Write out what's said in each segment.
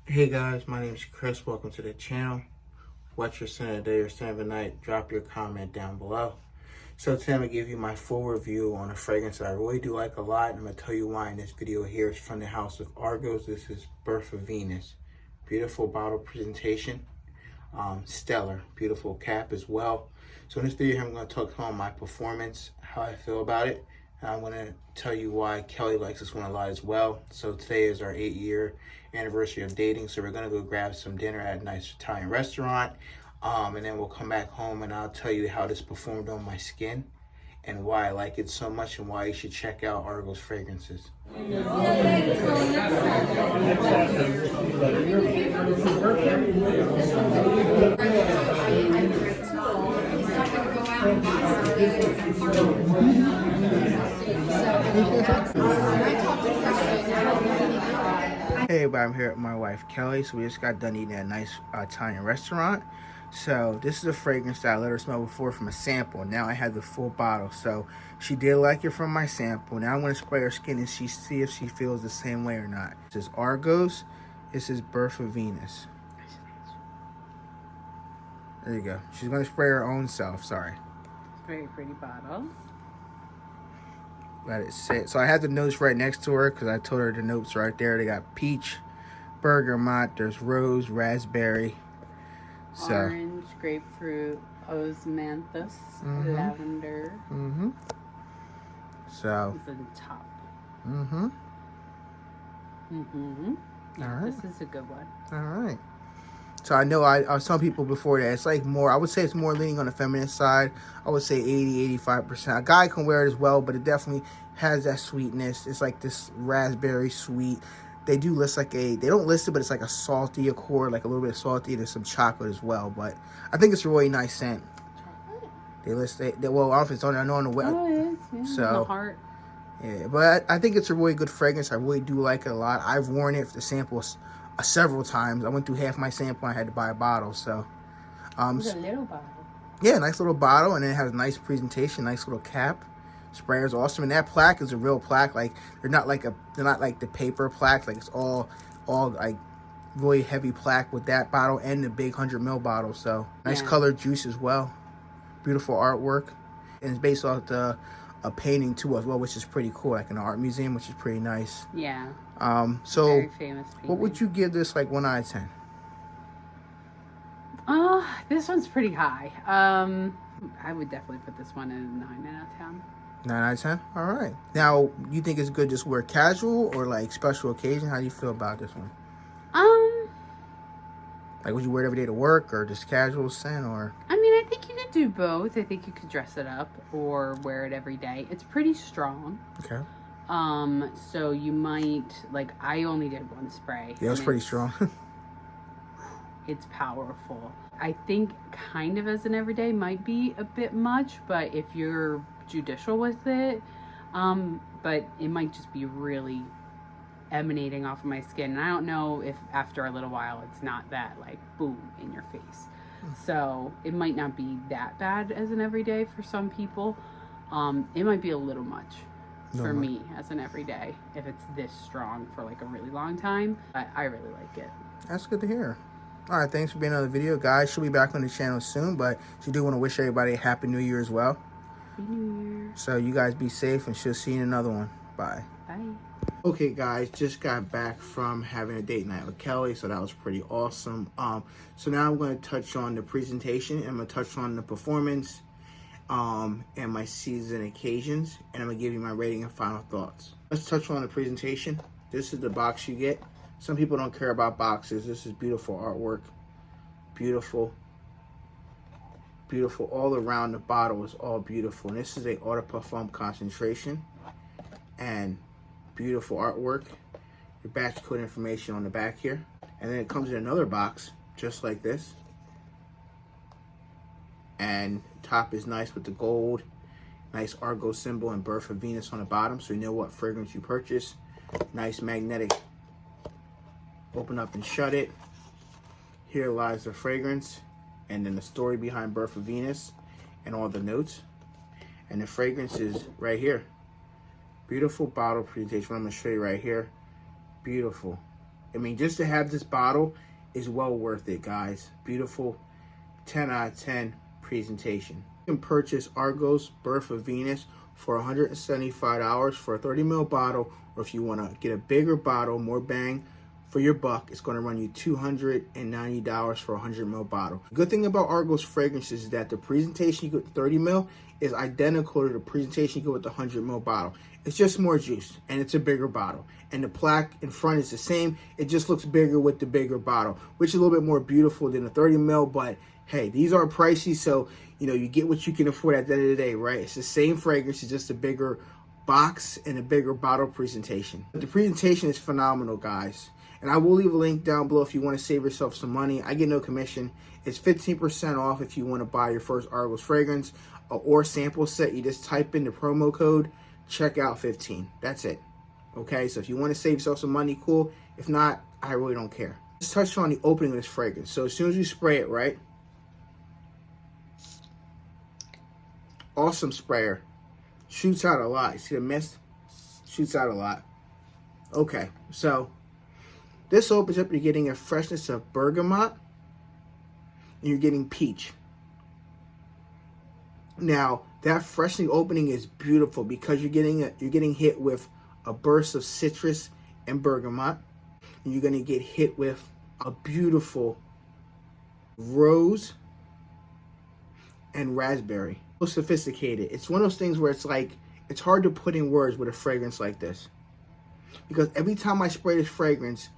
Hey guys, my name is Chris. Welcome to the channel. What's your sin of the day or sin of the night? Drop your comment down below. So today I'm going to give you my full review on a fragrance that I really do like a lot. And I'm going to tell you why in this video here. It's from the house of Argos. This is Birth of Venus. Beautiful bottle presentation. Stellar. Beautiful cap as well. So in this video here, I'm going to talk about my performance, how I feel about it. And I'm going to tell you why Kelly likes this one a lot as well. So today is our 8-year anniversary of dating. So we're going to go grab some dinner at a nice Italian restaurant. And then we'll come back home and I'll tell you how this performed on my skin and why I like it so much and why you should check out Argos fragrances. Hey everybody, I'm here with my wife Kelly. So we just got done eating at a nice Italian restaurant. So this is a fragrance that I let her smell before from a sample. Now I have the full bottle. So she did like it from my sample. Now I'm going to spray her skin and see if she feels the same way or not. This is Argos. This is Birth of Venus. There you go. She's going to spray her own self. Sorry. Very pretty bottle. Let it sit. So I had the notes right next to her because I told her the notes right there. They got peach, bergamot, there's rose, raspberry. So, orange, grapefruit, osmanthus, lavender. So. It's in the top. All right. This is a good one. All right. So I know I some people before that, it's like more, I would say it's more leaning on the feminine side. I would say 80-85%. A guy can wear it as well, but it definitely has that sweetness. It's like this raspberry sweet. They do list like they don't list it, but it's like a salty accord, like a little bit salty. There's some chocolate as well, but I think it's a really nice scent. Chocolate? They list well, I don't know if it's on the web. Oh, it is. Yeah, so the heart. Yeah, but I think it's a really good fragrance. I really do like it a lot. I've worn it for the samples several times. I went through half my sample. I had to buy a bottle. So, It's a little bottle. Yeah, nice little bottle, and then it has a nice presentation, nice little cap. Sprayer is awesome, and that plaque is a real plaque. Like they're not like the paper plaque. Like it's all like really heavy plaque with that bottle and the big 100 ml bottle. So nice colored juice as well. Beautiful artwork, and it's based off a painting too as well, which is pretty cool, like in an art museum, which is pretty nice. Yeah. So very famous painting. What would you give this, like 1 out of 10? This one's pretty high. I would definitely put this one in a 9 out of 10. 9 out of 10? All right. Now, you think it's good just wear casual or like special occasion? How do you feel about this one? Like, would you wear it every day to work or just casual scent or? I mean, I think you could do both. I think you could dress it up or wear it every day. It's pretty strong. Okay. So you might, like, I only did one spray. Yeah, it was pretty strong. It's powerful. I think kind of as an everyday might be a bit much, but if you're judicial with it, but it might just be really emanating off of my skin. And I don't know if after a little while it's not that like boom in your face. So it might not be that bad as an everyday for some people. It might be a little much for me as an everyday if it's this strong for like a really long time, but I really like it. That's good to hear. All right, thanks for being on the video, guys. She'll be back on the channel soon, but she do want to wish everybody a Happy New Year as well. Happy New Year. So you guys be safe, and she'll see you in another one. Bye. Bye. Okay, guys, just got back from having a date night with Kelly, so that was pretty awesome. So now I'm going to touch on the presentation, and I'm going to touch on the performance, and my season occasions, and I'm going to give you my rating and final thoughts. Let's touch on the presentation. This is the box you get. Some people don't care about boxes. This is beautiful artwork. Beautiful. Beautiful. All around the bottle is all beautiful. And this is a Eau de Parfum concentration. And beautiful artwork. Your batch code information on the back here. And then it comes in another box, just like this. And top is nice with the gold. Nice Argos symbol and Birth of Venus on the bottom, so you know what fragrance you purchase. Nice magnetic. Open up and shut it. Here lies the fragrance, and then the story behind Birth of Venus and all the notes. And the fragrance is right here. Beautiful bottle presentation. I'm going to show you right here. Beautiful. I mean, just to have this bottle is well worth it, guys. Beautiful, 10 out of 10 presentation. You can purchase Argos Birth of Venus for $175 for a 30 ml bottle, or if you want to get a bigger bottle, more bang for your buck, it's going to run you $290 for a 100 ml bottle. The good thing about Argos fragrances is that the presentation you get with the 30 ml is identical to the presentation you get with the 100 ml bottle. It's just more juice, and it's a bigger bottle. And the plaque in front is the same. It just looks bigger with the bigger bottle, which is a little bit more beautiful than the 30 ml. But hey, these are pricey, so you get what you can afford at the end of the day, right? It's the same fragrance, it's just a bigger box and a bigger bottle presentation. But the presentation is phenomenal, guys. And I will leave a link down below if you want to save yourself some money. I get no commission. It's 15% off if you want to buy your first Argos fragrance or sample set. You just type in the promo code, checkout 15. That's it. Okay, so if you want to save yourself some money, cool. If not, I really don't care. Let's touch on the opening of this fragrance. So as soon as you spray it, right? Awesome sprayer. Shoots out a lot. See the mist? Shoots out a lot. Okay, so this opens up, you're getting a freshness of bergamot, and you're getting peach. Now, that freshening opening is beautiful because you're getting hit with a burst of citrus and bergamot, and you're going to get hit with a beautiful rose and raspberry. So sophisticated. It's one of those things where it's hard to put in words with a fragrance like this, because every time I spray this fragrance,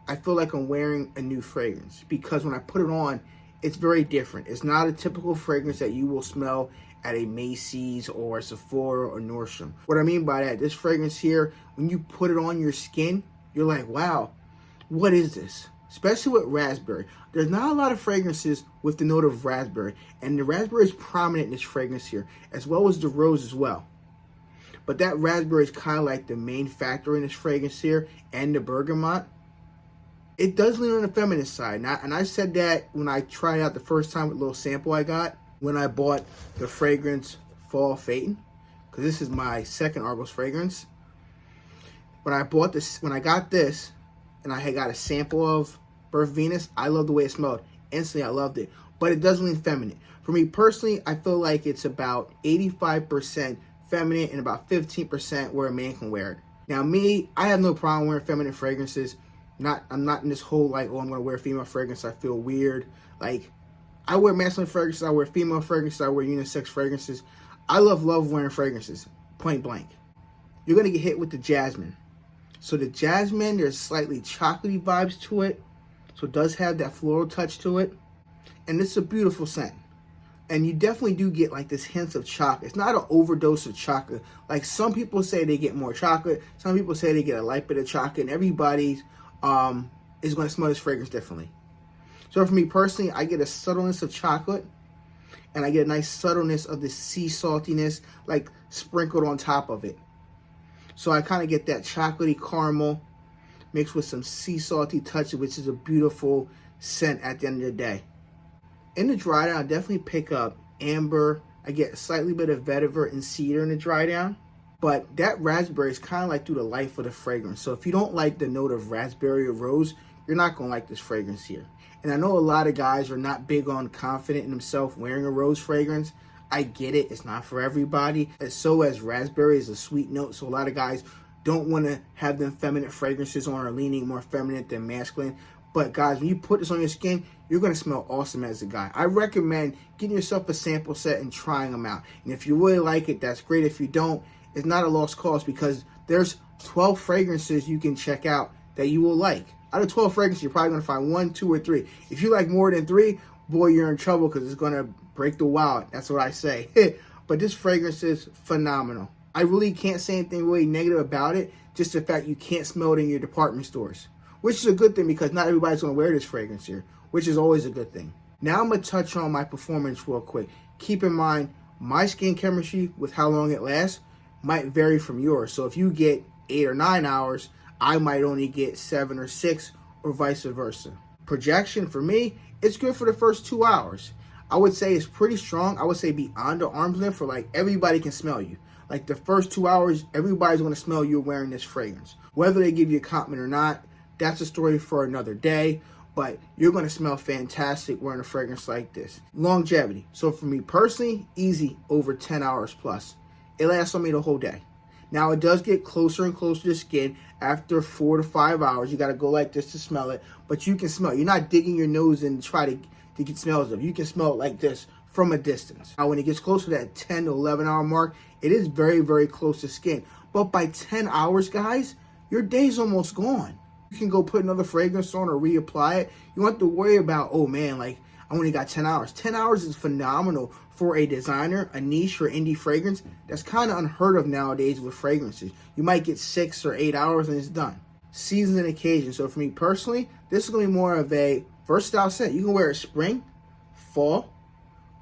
I feel like I'm wearing a new fragrance, because when I put it on, it's very different. It's not a typical fragrance that you will smell at a Macy's or a Sephora or Nordstrom. What I mean by that, this fragrance here, when you put it on your skin, you're like, wow, what is this? Especially with raspberry. There's not a lot of fragrances with the note of raspberry, and the raspberry is prominent in this fragrance here, as well as the rose as well. But that raspberry is kind of like the main factor in this fragrance here, and the bergamot. It does lean on the feminine side. And I said that when I tried out the first time with a little sample I got when I bought the fragrance Fall Phaeton, because this is my second Argos fragrance. When I got this, and I had got a sample of Birth Venus, I love the way it smelled. Instantly, I loved it. But it does lean feminine. For me personally, I feel like it's about 85% feminine and about 15% where a man can wear it. Now me, I have no problem wearing feminine fragrances. I'm not in this whole like, oh, I'm going to wear female fragrance, I feel weird. Like, I wear masculine fragrances, I wear female fragrances, I wear unisex fragrances. I love wearing fragrances, point blank. You're going to get hit with the jasmine. So the jasmine, there's slightly chocolatey vibes to it. So it does have that floral touch to it. And it's a beautiful scent. And you definitely do get like this hints of chocolate. It's not an overdose of chocolate. Like some people say they get more chocolate. Some people say they get a light bit of chocolate. And everybody's is going to smell this fragrance differently. So for me personally, I get a subtleness of chocolate. And I get a nice subtleness of the sea saltiness, like sprinkled on top of it. So I kind of get that chocolatey caramel mixed with some sea salty touch, which is a beautiful scent at the end of the day. In the dry down, I definitely pick up amber. I get a slightly bit of vetiver and cedar in the dry down. But that raspberry is kind of like through the life of the fragrance. So if you don't like the note of raspberry or rose, you're not going to like this fragrance here. And I know a lot of guys are not big on confident in themselves wearing a rose fragrance. I get it. It's not for everybody. And so as raspberry is a sweet note. So a lot of guys don't want to have them feminine fragrances on or leaning more feminine than masculine. But guys, when you put this on your skin, you're going to smell awesome as a guy. I recommend getting yourself a sample set and trying them out. And if you really like it, that's great. If you don't, it's not a lost cause, because there's 12 fragrances you can check out that you will like. Out of 12 fragrances, you're probably going to find 1, 2, or 3. If you like more than 3, boy, you're in trouble, because it's going to break the wild. That's what I say. But this fragrance is phenomenal. I really can't say anything really negative about it. Just the fact you can't smell it in your department stores, which is a good thing, because not everybody's going to wear this fragrance here, which is always a good thing. Now I'm going to touch on my performance real quick. Keep in mind, my skin chemistry with how long it lasts might vary from yours. So if you get 8 or 9 hours, I might only get 7 or 6, or vice versa. Projection for me, it's good for the first 2 hours. I would say it's pretty strong. I would say beyond the arm's length, for like everybody can smell you. Like the first 2 hours, everybody's going to smell you wearing this fragrance. Whether they give you a compliment or not, That's a story for another day, but you're going to smell fantastic wearing a fragrance like this. Longevity. So for me personally, easy, over 10 hours plus. It lasts on me the whole day. Now, it does get closer and closer to skin after 4 to 5 hours. You got to go like this to smell it, but you can smell it. You're not digging your nose in to try to get smells of it. You can smell it like this from a distance. Now, when it gets closer to that 10 to 11 hour mark, it is very, very close to skin. But by 10 hours, guys, your day's almost gone. You can go put another fragrance on or reapply it. You don't have to worry about, oh man, like I only got 10 hours. 10 hours is phenomenal for a designer, a niche or indie fragrance. That's kind of unheard of nowadays with fragrances. You might get 6 or 8 hours and it's done. Seasons and occasions. So for me personally, this is going to be more of a versatile scent. You can wear it spring, fall,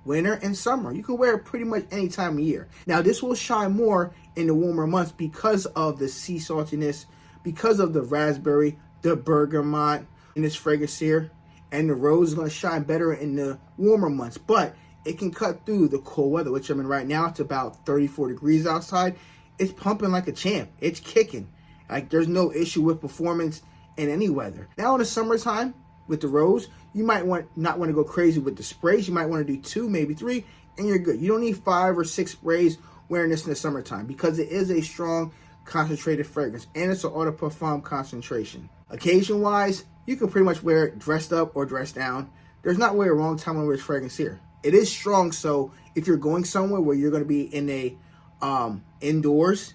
winter, and summer. You can wear it pretty much any time of year. Now, this will shine more in the warmer months because of the sea saltiness, because of the raspberry, the bergamot in this fragrance here, and the rose is going to shine better in the warmer months. But it can cut through the cold weather, which I'm in right now. It's about 34 degrees outside. It's pumping like a champ. It's kicking. Like, there's no issue with performance in any weather. Now, in the summertime, with the rose, you might not want to go crazy with the sprays. You might want to do 2, maybe 3, and you're good. You don't need 5 or 6 sprays wearing this in the summertime because it is a strong, concentrated fragrance, and it's an eau de parfum concentration. Occasion-wise, you can pretty much wear it dressed up or dressed down. There's not really a wrong time to wear this fragrance here. It is strong, so if you're going somewhere where you're going to be in a indoors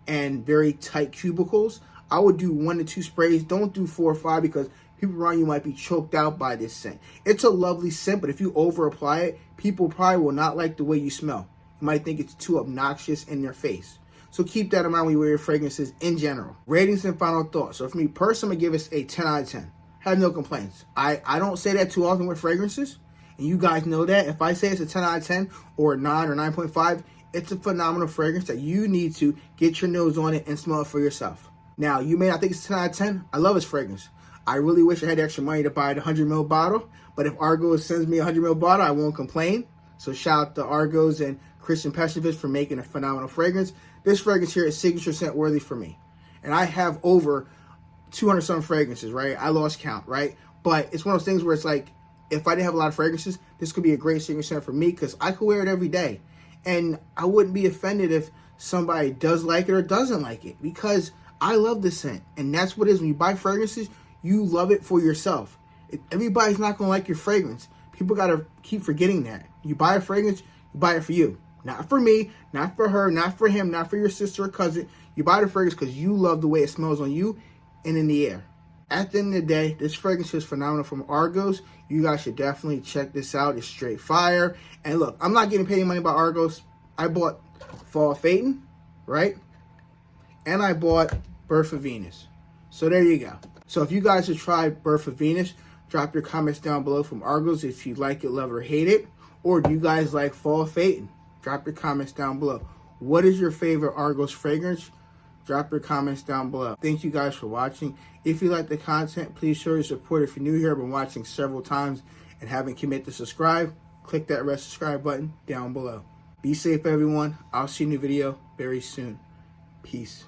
and very tight cubicles, I would do 1 to 2 sprays. Don't do 4 or 5 because people around you might be choked out by this scent. It's a lovely scent, but if you over apply it, people probably will not like the way you smell. You might think it's too obnoxious in their face. So keep that in mind when you wear your fragrances in general. Ratings and final thoughts. So for me personally, I'm going to give this a 10 out of 10. Have no complaints. I don't say that too often with fragrances, and you guys know that. If I say it's a 10 out of 10 or a 9 or 9.5, it's a phenomenal fragrance that you need to get your nose on it and smell it for yourself. Now, you may not think it's a 10 out of 10. I love this fragrance. I really wish I had extra money to buy the 100 ml bottle, but if Argos sends me a 100 ml bottle, I won't complain. So shout out to Argos and Christian Pestovich for making a phenomenal fragrance. This fragrance here is signature scent worthy for me. And I have over 200 some fragrances, right? I lost count, right? But it's one of those things where it's like, if I didn't have a lot of fragrances, this could be a great signature scent for me because I could wear it every day. And I wouldn't be offended if somebody does like it or doesn't like it because I love this scent. And that's what it is. When you buy fragrances, you love it for yourself. Everybody's not going to like your fragrance. People got to keep forgetting that. You buy a fragrance, you buy it for you. Not for me, not for her, not for him, not for your sister or cousin. You buy the fragrance because you love the way it smells on you and in the air. At the end of the day, this fragrance is phenomenal from Argos. You guys should definitely check this out. It's straight fire. And look, I'm not getting paid money by Argos. I bought Fall Phaeton, right? And I bought Birth of Venus. So there you go. So if you guys have tried Birth of Venus, drop your comments down below from Argos if you like it, love it, or hate it. Or do you guys like Fall Phaeton? Drop your comments down below. What is your favorite Argos fragrance? Drop your comments down below. Thank you guys for watching. If you like the content, please show your support. If you're new here, I've been watching several times and haven't committed to subscribe, click that red subscribe button down below. Be safe, everyone. I'll see you in the video very soon. Peace.